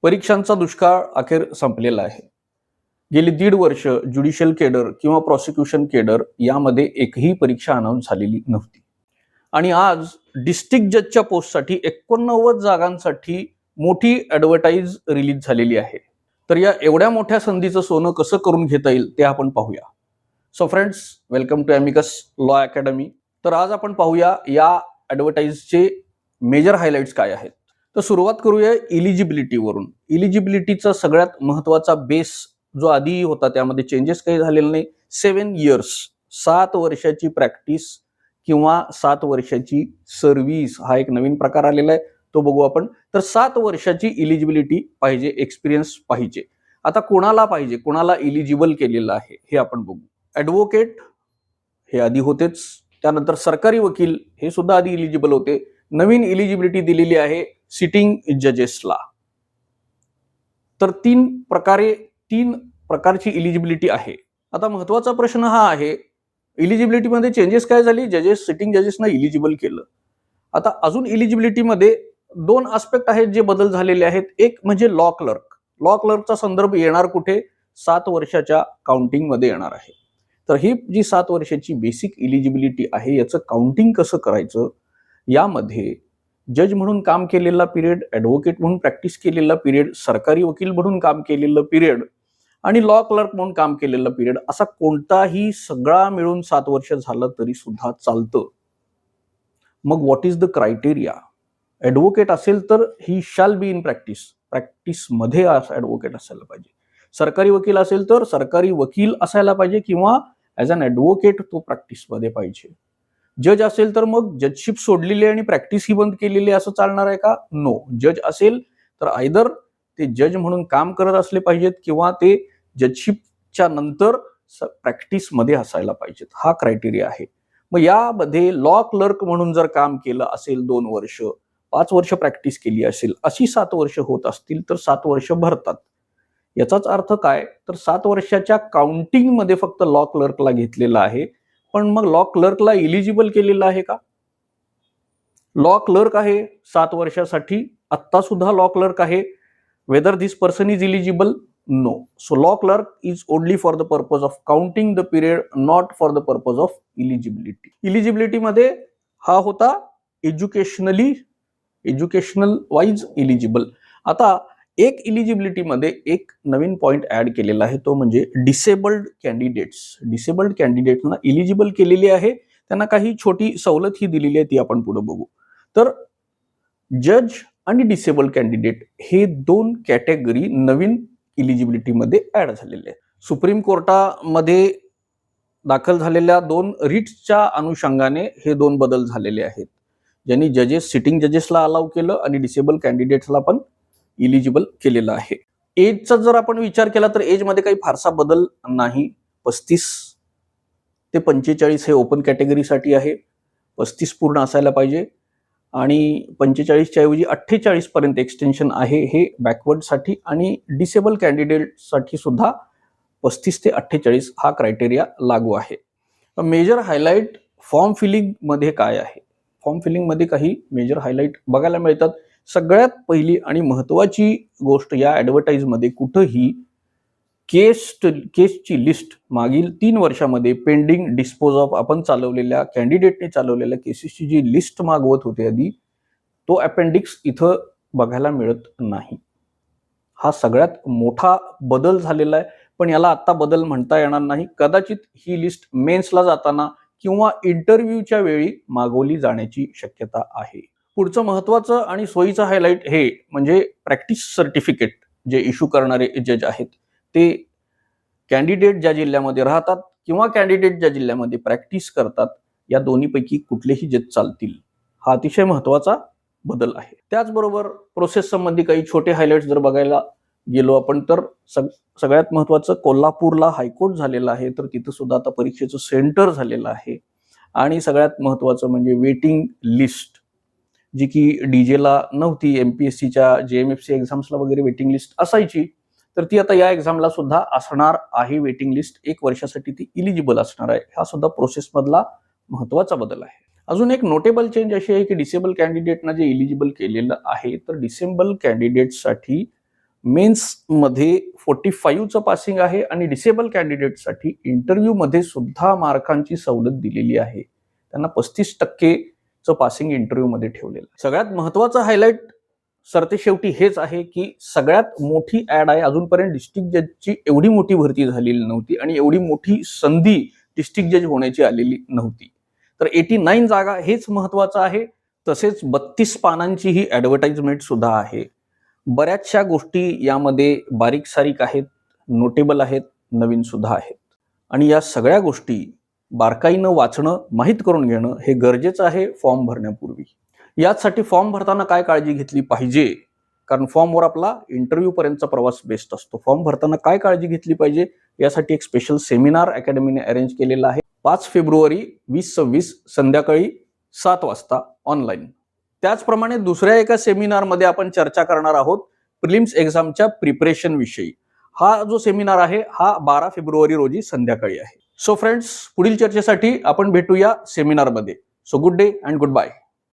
परीक्षांचा दुष्काळ अखेर संपलेला आहे. गेली 1.5 वर्ष ज्युडिशियल केडर किंवा प्रॉसिक्युशन केडर यामध्ये एकही परीक्षा अनाउन्स झालेली नव्हती. आणि आज डिस्ट्रिक्ट जजच्या पोस्टसाठी 89 जागांसाठी मोठी ॲडव्हर्टाईज रिलीज झालेली आहे. तर या एवढ्या मोठ्या संधीचं सोनं कसं करून घेता येईल ते आपण पाहूया. So friends, welcome to Amicus law academy. तर आज आपण पाहूया या ॲडव्हर्टाईजचे मेजर हायलाइट्स काय आहेत. तर सुरुवात करूया इलिजिबिलिटीवरून. इलिजिबिलिटीचा सगळ्यात महत्त्वाचा बेस जो आधी होता त्यामध्ये चेंजेस काही झालेले नाही. 7 इयर्स 7 वर्षाची प्रॅक्टिस किंवा 7 वर्षाची सर्व्हिस हा एक नवीन प्रकार आलेला आहे, तो बघू आपण. तर 7 वर्षाची इलिजिबिलिटी पाहिजे, एक्सपिरियन्स पाहिजे. आता कोणाला पाहिजे, कोणाला इलिजिबल केलेलं आहे हे आपण बघू. ॲडव्होकेट हे आधी होतेच, त्यानंतर सरकारी वकील हे सुद्धा आधी इलिजिबल होते. नवीन इलिजिबिलिटी दिलेली आहे सिटिंग जजेसला. तर तीन प्रकारची इलिजिबिलिटी आहे. आता महत्वाचा प्रश्न हा आहे, इलिजिबिलिटीमध्ये चेंजेस काय झाली? सिटिंग जजेसना इलिजिबल केलं. आता अजून इलिजिबिलिटीमध्ये 2 आस्पेक्ट आहेत जे बदल झालेले आहेत. एक म्हणजे लॉ क्लर्क. लॉ क्लर्कचा संदर्भ येणार कुठे? 7 वर्षाच्या काउंटिंग मध्ये येणार आहे. तर ही जी 7 वर्षाची बेसिक इलिजिबिलिटी आहे याचं काउंटिंग कसं करायचं, यामध्ये जज म्हणून काम केलेला पिरियड, ॲडव्होकेट म्हणून प्रॅक्टिस केलेला पिरियड, सरकारी वकील म्हणून काम केलेलं पिरियड आणि लॉ क्लर्क म्हणून काम केलेलं पिरियड, असा कोणताही सगळा मिळून 7 वर्ष झालं तरी सुद्धा चालतं. मग what is the criteria? Advocate असेल तर ही शॅल बी इन प्रॅक्टिस मध्ये ॲडव्होकेट असायला पाहिजे. सरकारी वकील असेल तर सरकारी वकील असायला पाहिजे किंवा ॲज अन ॲडव्होकेट तो प्रॅक्टिसमध्ये पाहिजे. जज असेल तर मग जजशिप सोडलेली आणि प्रॅक्टिस ही बंद केलेली असं चालणार आहे का? नो. जज असेल तर आयदर ते जज म्हणून काम करत असले पाहिजेत किंवा ते जजशिपच्या नंतर प्रॅक्टिस मध्ये असायला पाहिजेत. हा क्रायटेरिया आहे. मग यामध्ये लॉ क्लर्क म्हणून जर काम केलं असेल 2 वर्ष, 5 वर्ष प्रॅक्टिस केली असेल, अशी 7 वर्ष होत असतील तर 7 वर्ष भरतात. याचाच अर्थ काय? तर 7 वर्षाच्या काउंटिंग मध्ये फक्त लॉ क्लर्कला घेतलेला आहे. पण मग लॉ क्लर्कला इलिजिबल केलेलं आहे का? लॉ क्लर्क आहे 7 वर्षासाठी, आत्ता सुद्धा लॉ क्लर्क आहे. Whether this person is eligible? No. So law clerk is only for the purpose of counting the period, not for the purpose of eligibility. इलिजिबिलिटीमध्ये हा होता एज्युकेशनल वाईज इलिजिबल. आता एक इलिजिबिलिटीमध्ये एक नवीन पॉइंट ऍड केलेला आहे, तो म्हणजे डिसेबल्ड कॅन्डिडेट्स. डिसेबल्ड कॅन्डिडेटना इलिजिबल केलेली आहे, त्यांना काही छोटी सवलत ही दिलेली आहे, ती आपण पुढे बघू. तर जज आणि डिसेबल्ड कॅन्डिडेट हे 2 कॅटेगरी नवीन इलिजिबिलिटीमध्ये ऍड झालेले आहेत. सुप्रीम कोर्टामध्ये दाखल झालेल्या 2 रिट्सच्या अनुषंगाने हे 2 बदल झालेले आहेत, ज्यांनी सिटिंग जजेसला अलाउ केलं आणि डिसेबल कॅन्डिडेट्सला पण इलिजिबल केलेलं आहे. एजचा जर आपण विचार केला तर एजमध्ये काही फारसा बदल नाही. 35 ते 45 हे ओपन कॅटेगरीसाठी आहे. 35 पूर्ण असायला पाहिजे आणि 45च्या ऐवजी 48 पर्यंत एक्सटेन्शन आहे हे बॅकवर्डसाठी, आणि डिसेबल कॅन्डिडेटसाठी सुद्धा 35 ते 48 हा क्रायटेरिया लागू आहे. मेजर हायलाइट फॉर्म फिलिंग मध्ये काय आहे? फॉर्म फिलिंग मध्ये काही मेजर हायलाइट बघायला मिळतात. सगळ्यात पहिली आणि महत्वाची गोष्ट, या ॲडव्हर्टाईज मध्ये कुठंही केसची लिस्ट मागील 3 वर्षामध्ये पेंडिंग डिस्पोज ऑफ आपण चालवलेल्या कॅन्डिडेटने चालवलेल्या केसेसची जी लिस्ट मागवत होते आधी, तो अपेंडिक्स इथं बघायला मिळत नाही. हा सगळ्यात मोठा बदल झालेला आहे, पण याला आता बदल म्हणता येणार नाही. कदाचित ही लिस्ट मेन्सला जाताना किंवा इंटरव्ह्यूच्या वेळी मागवली जाण्याची शक्यता आहे. पुढचं महत्वाचं आणि सोयीचं हायलाइट हे म्हणजे प्रॅक्टिस सर्टिफिकेट जे इश्यू करणारे जज आहेत, ते कॅन्डिडेट ज्या जिल्ह्यामध्ये राहतात किंवा कॅन्डिडेट ज्या जिल्ह्यामध्ये प्रॅक्टिस करतात, या दोन्हीपैकी कुठलेही जज चालतील. हा अतिशय महत्वाचा बदल आहे. त्याचबरोबर प्रोसेस संबंधी काही छोटे हायलाइट्स जर बघायला गेलो आपण तर सगळ्यात महत्वाचं, कोल्हापूरला हायकोर्ट झालेलं आहे, तर तिथं सुद्धा आता परीक्षेचं सेंटर झालेलं आहे. आणि सगळ्यात महत्वाचं म्हणजे वेटिंग लिस्ट, जी की डीजेला नव्हती. एमपीएससीच्या जेएमएफसी एक्झाम्सला वगैरे वेटिंग लिस्ट असायची, तर ती आता या एक्झामला सुद्धा असणार आहे. वेटिंग लिस्ट 1 वर्षासाठी ती इलिजिबल असणार आहे. हा सुद्धा प्रोसेस मधला महत्वाचा बदल आहे. अजून एक नोटेबल चेंज अशी आहे की डिसेबल कॅन्डिडेटना जे इलिजिबल केलेलं आहे, तर डिसेबल कॅन्डिडेटसाठी मेन्समध्ये 45चं पासिंग आहे आणि डिसेबल कॅन्डिडेटसाठी इंटरव्ह्यूमध्ये सुद्धा मार्कांची सवलत दिलेली आहे. त्यांना 35%चं पासिंग इंटरव्ह्यूमध्ये ठेवलेलं आहे. सगळ्यात महत्त्वाचं हायलाईट सरते शेवटी हेच आहे की सगळ्यात मोठी ऍड आहे. अजूनपर्यंत डिस्ट्रिक्ट जजची एवढी मोठी भरती झालेली नव्हती आणि एवढी मोठी संधी डिस्ट्रिक्ट जज होण्याची आलेली नव्हती. तर 89 जागा हेच महत्त्वाचं आहे. तसेच 32 पानांची ही ॲडव्हर्टाइजमेंट सुद्धा आहे. बऱ्याचशा गोष्टी यामध्ये बारीक सारीक आहेत, नोटेबल आहेत, नवीन सुद्धा आहेत आणि या सगळ्या गोष्टी बारकाईनं वाचणं, माहीत करून घेणं हे गरजेचं आहे फॉर्म भरण्यापूर्वी. यासाठी फॉर्म भरताना काय काळजी घेतली पाहिजे, कारण फॉर्मवर आपला इंटरव्ह्यू पर्यंतचा प्रवास बेस्ट असतो. फॉर्म भरताना काय काळजी घेतली पाहिजे यासाठी एक स्पेशल सेमिनार अकॅडमीने अरेंज केलेला आहे 5 फेब्रुवारी 2026 संध्याकाळी 7 वाजता ऑनलाईन. त्याचप्रमाणे दुसऱ्या एका सेमिनारमध्ये आपण चर्चा करणार आहोत प्रिलिम्स एक्झामच्या प्रिपरेशन विषयी. हा जो सेमिनार आहे हा 12 फेब्रुवारी रोजी संध्याकाळी आहे. सो फ्रेंड्स, पुढील चर्चेसाठी आपण भेटूया सेमिनारमध्ये. So good day and good bye.